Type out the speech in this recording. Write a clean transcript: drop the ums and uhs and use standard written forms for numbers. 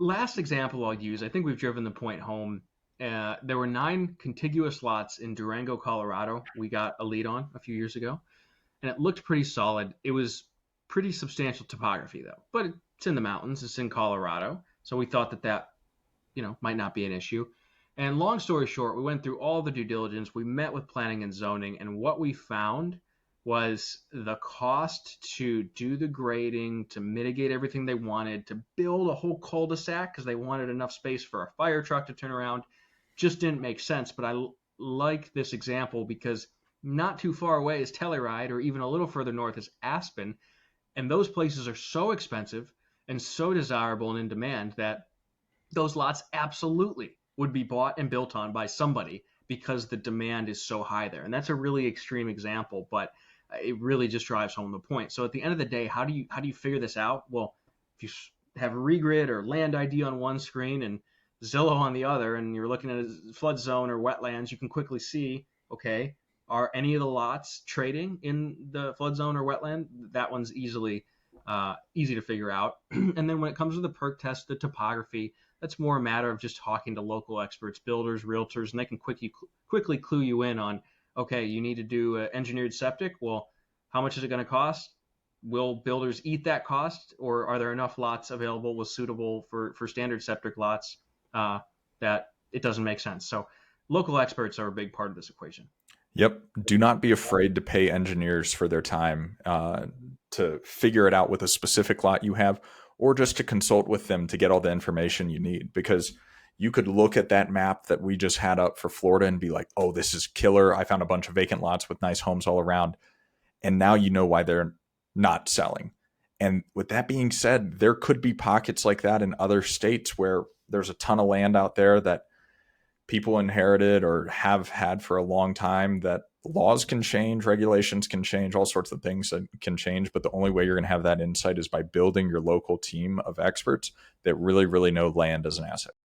Last example I'll use, I think we've driven the point home. There were 9 contiguous lots in Durango, Colorado. We got a lead on a few years ago, and it looked pretty solid. It was pretty substantial topography, though, but it's in the mountains. It's in Colorado, so we thought that might not be an issue. And long story short, we went through all the due diligence. We met with planning and zoning, and what we found was the cost to do the grading, to mitigate everything they wanted, to build a whole cul-de-sac because they wanted enough space for a fire truck to turn around, just didn't make sense. But I like this example because not too far away is Telluride, or even a little further north is Aspen, and those places are so expensive and so desirable and in demand that those lots absolutely would be bought and built on by somebody because the demand is so high there. And that's a really extreme example, but it really just drives home the point. So at the end of the day, how do you figure this out? Well, if you have a regrid or land ID on one screen and Zillow on the other, and you're looking at a flood zone or wetlands, you can quickly see, okay, are any of the lots trading in the flood zone or wetland? That one's easy to figure out. And then when it comes to the perk test, the topography, that's more a matter of just talking to local experts, builders, realtors, and they can quickly clue you in on, okay, you need to do engineered septic. Well, how much is it going to cost? Will builders eat that cost, or are there enough lots available with suitable for standard septic lots that it doesn't make sense? So local experts are a big part of this equation. Yep. Do not be afraid to pay engineers for their time to figure it out with a specific lot you have, or just to consult with them to get all the information you need. Because you could look at that map that we just had up for Florida and be like, oh, this is killer. I found a bunch of vacant lots with nice homes all around. And now you know why they're not selling. And with that being said, there could be pockets like that in other states where there's a ton of land out there that people inherited or have had for a long time, that laws can change, regulations can change, all sorts of things that can change. But the only way you're going to have that insight is by building your local team of experts that really, really know land as an asset.